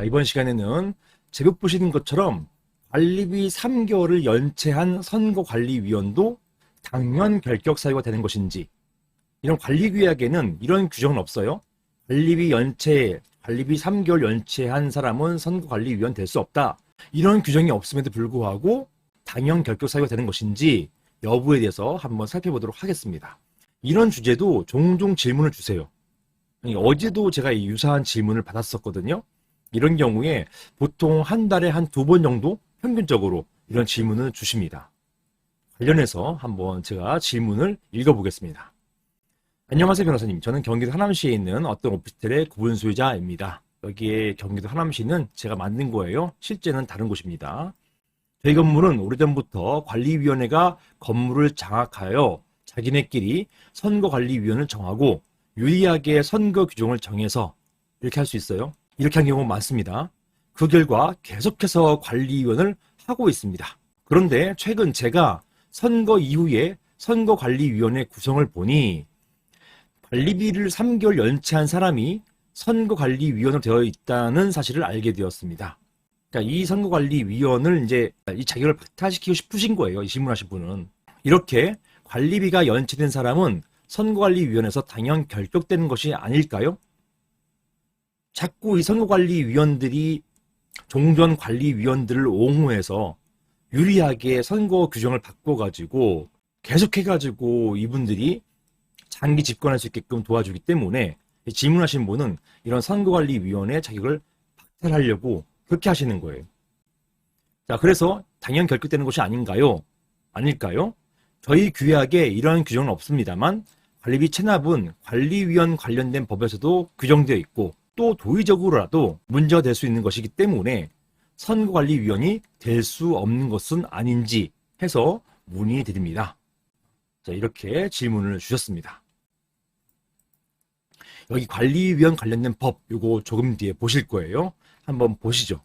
이번 시간에는 제목 보시는 것처럼 관리비 3개월을 연체한 선거관리위원도 당연 결격 사유가 되는 것인지, 이런 관리규약에는 이런 규정은 없어요. 관리비 3개월 연체한 사람은 선거관리위원 될 수 없다. 이런 규정이 없음에도 불구하고 당연 결격 사유가 되는 것인지 여부에 대해서 한번 살펴보도록 하겠습니다. 이런 주제도 종종 질문을 주세요. 어제도 제가 유사한 질문을 받았었거든요. 이런 경우에 보통 한 달에 한 2번 정도 평균적으로 이런 질문을 주십니다. 관련해서 한번 제가 질문을 읽어보겠습니다. 안녕하세요, 변호사님. 저는 경기도 하남시에 있는 어떤 오피스텔의 구분 소유자입니다. 여기에 경기도 하남시는 제가 만든 거예요. 실제는 다른 곳입니다. 저희 건물은 오래전부터 관리위원회가 건물을 장악하여 자기네끼리 선거관리위원을 정하고 유리하게 선거 규정을 정해서 이렇게 할 수 있어요. 이렇게 한 경우가 많습니다. 그 결과 계속해서 관리위원을 하고 있습니다. 그런데 최근 제가 선거 이후에 선거관리위원회 구성을 보니 관리비를 3개월 연체한 사람이 선거관리위원으로 되어 있다는 사실을 알게 되었습니다. 그러니까 이 선거관리위원을 이제 이 자격을 박탈시키고 싶으신 거예요. 이 질문하신 분은. 이렇게 관리비가 연체된 사람은 선거관리위원회에서 당연 결격되는 것이 아닐까요? 자꾸 이 선거관리위원들이 종전 관리위원들을 옹호해서 유리하게 선거 규정을 바꿔가지고 계속해가지고 이분들이 장기 집권할 수 있게끔 도와주기 때문에 질문하신 분은 이런 선거관리위원회 자격을 박탈하려고 그렇게 하시는 거예요. 자, 그래서 당연 결격되는 것이 아닌가요? 아닐까요? 저희 규약에 이러한 규정은 없습니다만 관리비 체납은 관리위원 관련된 법에서도 규정되어 있고 또 도의적으로라도 문제가 될 수 있는 것이기 때문에 선거관리위원이 될 수 없는 것은 아닌지 해서 문의드립니다. 자, 이렇게 질문을 주셨습니다. 여기 관리위원 관련된 법, 이거 조금 뒤에 보실 거예요. 한번 보시죠.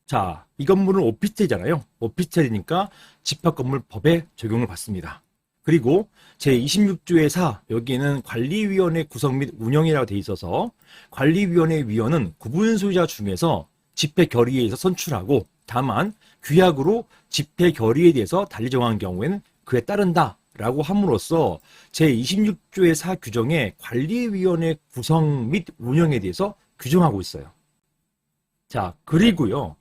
자, 이 건물은 오피스텔이잖아요. 오피스텔이니까 집합건물법에 적용을 받습니다. 그리고 제26조의 4, 여기에는 관리위원회 구성 및 운영이라고 되어 있어서 관리위원회 위원은 구분 소유자 중에서 집회 결의에 의해서 선출하고 다만 규약으로 집회 결의에 대해서 달리 정한 경우에는 그에 따른다 라고 함으로써 제26조의 4 규정에 관리위원회 구성 및 운영에 대해서 규정하고 있어요. 자, 그리고요.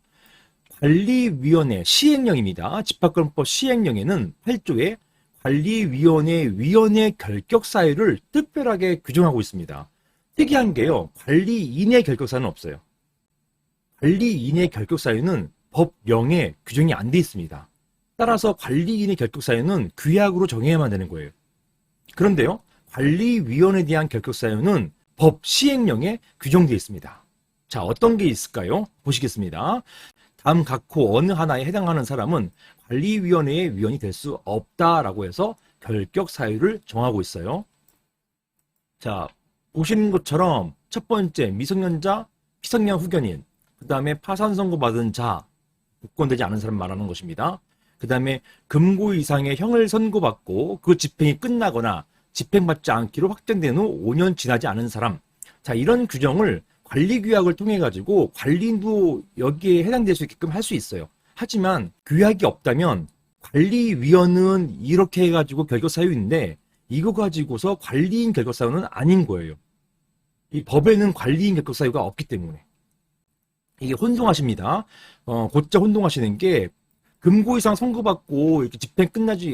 관리위원회 시행령입니다. 집합건법 시행령에는 8조에 관리위원회 위원회 결격 사유를 특별하게 규정하고 있습니다. 특이한 게요. 관리인의 결격 사유는 없어요. 관리인의 결격 사유는 법령에 규정이 안 돼 있습니다. 따라서 관리인의 결격 사유는 규약으로 정해야만 되는 거예요. 그런데요. 관리위원회에 대한 결격 사유는 법 시행령에 규정되어 있습니다. 자, 어떤 게 있을까요? 보시겠습니다. 다음 각호 어느 하나에 해당하는 사람은 관리위원회의 위원이 될 수 없다라고 해서 결격 사유를 정하고 있어요. 자, 보시는 것처럼 첫 번째 미성년자, 피성년 후견인, 그 다음에 파산 선고 받은 자, 복권되지 않은 사람 말하는 것입니다. 그 다음에 금고 이상의 형을 선고받고 그 집행이 끝나거나 집행받지 않기로 확정된 후 5년 지나지 않은 사람. 자, 이런 규정을 관리규약을 통해 가지고 관리인도 여기에 해당될 수 있게끔 할 수 있어요. 하지만 규약이 없다면 관리위원은 이렇게 해가지고 결격사유인데 이거 가지고서 관리인 결격사유는 아닌 거예요. 이 법에는 관리인 결격사유가 없기 때문에 이게 혼동하십니다. 곧잘 혼동하시는 게 금고 이상 선고받고 이렇게 집행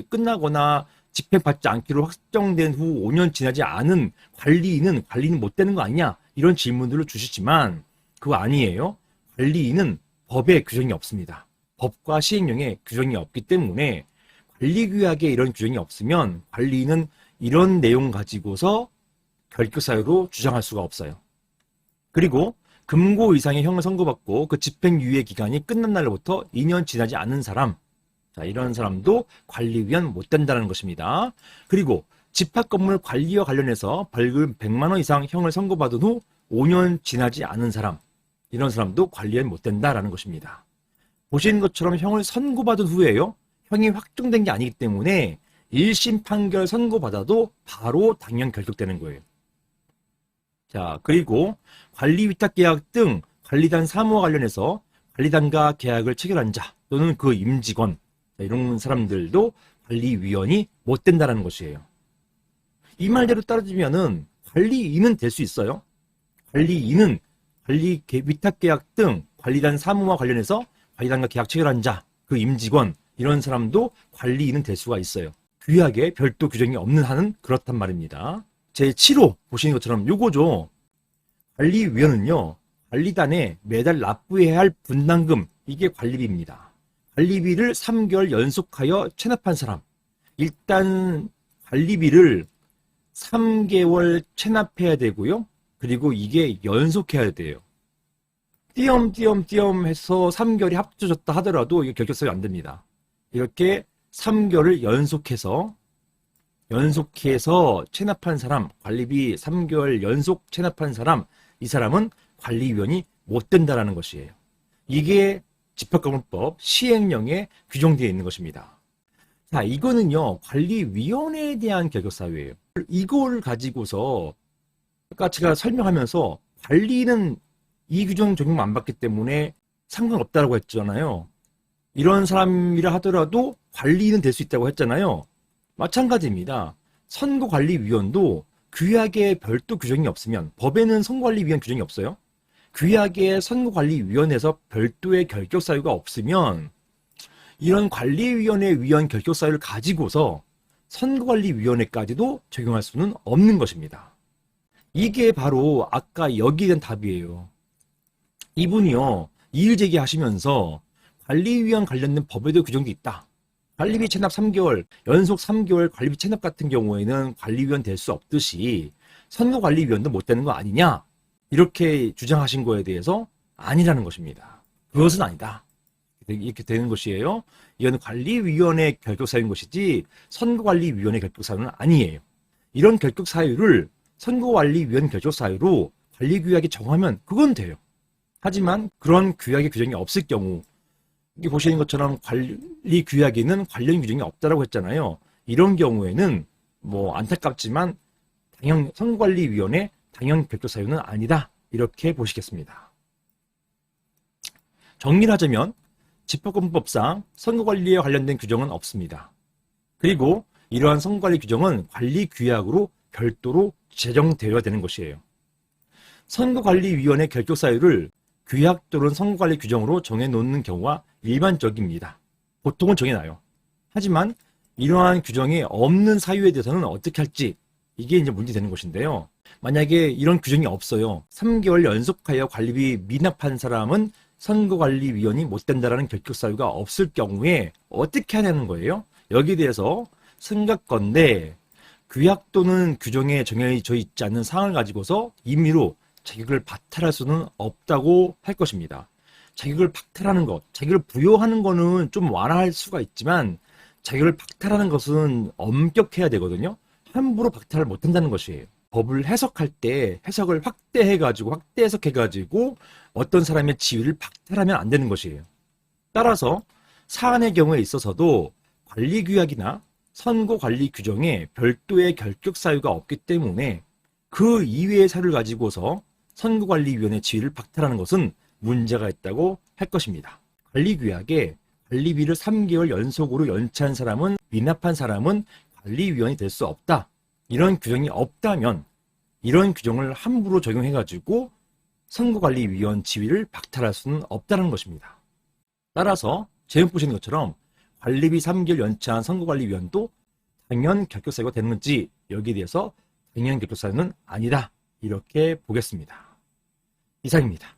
끝나거나 집행받지 않기로 확정된 후 5년 지나지 않은 관리인은 못 되는 거 아니냐 이런 질문들을 주시지만 그거 아니에요. 관리인은 법에 규정이 없습니다. 법과 시행령에 규정이 없기 때문에 관리규약에 이런 규정이 없으면 관리인은 이런 내용 가지고서 결격사유로 주장할 수가 없어요. 그리고 금고 이상의 형을 선고받고 그 집행유예 기간이 끝난 날로부터 2년 지나지 않은 사람, 자, 이런 사람도 관리위원 못 된다는 것입니다. 그리고 집합건물 관리와 관련해서 벌금 100만 원 이상 형을 선고받은 후 5년 지나지 않은 사람, 이런 사람도 관리위원 못 된다라는 것입니다. 보시는 것처럼 형을 선고받은 후에요. 형이 확정된 게 아니기 때문에 1심 판결 선고받아도 바로 당연 결격되는 거예요. 자, 그리고 관리위탁계약 등 관리단 사무와 관련해서 관리단과 계약을 체결한 자 또는 그 임직원 이런 사람들도 관리위원이 못 된다는 것이에요. 이 말대로 따라주면은 관리인은 될 수 있어요. 관리인은 관리 위탁계약 등 관리단 사무와 관련해서 관리단과 계약 체결한 자, 그 임직원 이런 사람도 관리인은 될 수가 있어요. 규약에 별도 규정이 없는 한은 그렇단 말입니다. 제7호 보시는 것처럼 요거죠. 관리위원은요, 관리단에 매달 납부해야 할 분담금, 이게 관리비입니다. 관리비를 3개월 연속하여 체납한 사람. 일단 관리비를 3개월 체납해야 되고요. 그리고 이게 연속해야 돼요. 띄엄띄엄 해서 3개월이 합쳐졌다 하더라도 이게 결격사유 안 됩니다. 이렇게 3개월을 연속해서 체납한 사람, 관리비 3개월 연속 체납한 사람, 이 사람은 관리위원이 못 된다라는 것이에요. 이게 집합금융법 시행령에 규정되어 있는 것입니다. 자, 이거는요, 관리위원회에 대한 결격사유예요. 이걸 가지고서 아까 제가 설명하면서 관리는 이 규정 적용 안 받기 때문에 상관없다고 했잖아요. 이런 사람이라 하더라도 관리는 될 수 있다고 했잖아요. 마찬가지입니다. 선거관리위원도 규약에 별도 규정이 없으면, 법에는 선거관리위원 규정이 없어요. 규약에 선거관리위원회에서 별도의 결격사유가 없으면 이런 관리위원회 위원 결격사유를 가지고서 선거관리위원회까지도 적용할 수는 없는 것입니다. 이게 바로 아까 여기에 대한 답이에요. 이분이요, 이의 제기하시면서 관리위원 관련된 법에도 규정이 있다. 관리비 체납 3개월, 연속 3개월 관리비 체납 같은 경우에는 관리위원 될 수 없듯이 선거관리위원도 못 되는 거 아니냐? 이렇게 주장하신 거에 대해서 아니라는 것입니다. 그것은 아니다. 이렇게 되는 것이에요. 이건 관리위원회 결격사유인 것이지 선거관리위원회 결격사유는 아니에요. 이런 결격사유를 선거관리위원 결격사유로 관리규약에 정하면 그건 돼요. 하지만 그런 규약의 규정이 없을 경우, 여기 보시는 것처럼 관리규약에는 관련 규정이 없다라고 했잖아요. 이런 경우에는 뭐 안타깝지만 선거관리위원회 당연 결격사유는 아니다. 이렇게 보시겠습니다. 정리를 하자면 집합금융법상 선거관리에 관련된 규정은 없습니다. 그리고 이러한 선거관리 규정은 관리규약으로 별도로 제정되어야 되는 것이에요. 선거관리위원회 결격사유를 규약 또는 선거관리 규정으로 정해놓는 경우가 일반적입니다. 보통은 정해놔요. 하지만 이러한 규정이 없는 사유에 대해서는 어떻게 할지, 이게 이제 문제되는 것인데요. 만약에 이런 규정이 없어요. 3개월 연속하여 관리비 미납한 사람은 선거관리위원이 못 된다라는 결격사유가 없을 경우에 어떻게 하냐는 거예요. 여기에 대해서 생각건데 규약 또는 규정에 정해져 있지 않는 사항을 가지고서 임의로 자격을 박탈할 수는 없다고 할 것입니다. 자격을 박탈하는 것, 자격을 부여하는 거는 좀 완화할 수가 있지만 자격을 박탈하는 것은 엄격해야 되거든요. 함부로 박탈을 못한다는 것이에요. 법을 해석할 때 해석을 확대 해석해가지고 어떤 사람의 지위를 박탈하면 안 되는 것이에요. 따라서 사안의 경우에 있어서도 관리규약이나 선거관리 규정에 별도의 결격사유가 없기 때문에 그 이외의 사유를 가지고서 선거관리위원회 지위를 박탈하는 것은 문제가 있다고 할 것입니다. 관리규약에 관리비를 3개월 연속으로 연체한 사람은, 미납한 사람은 관리위원이 될 수 없다. 이런 규정이 없다면 이런 규정을 함부로 적용해가지고 선거관리위원 지위를 박탈할 수는 없다는 것입니다. 따라서 제목 보시는 것처럼 관리비 3개월 연체한 선거관리위원도 당연 결격사유가 되는지, 여기에 대해서 당연 결격사유는 아니다. 이렇게 보겠습니다. 이상입니다.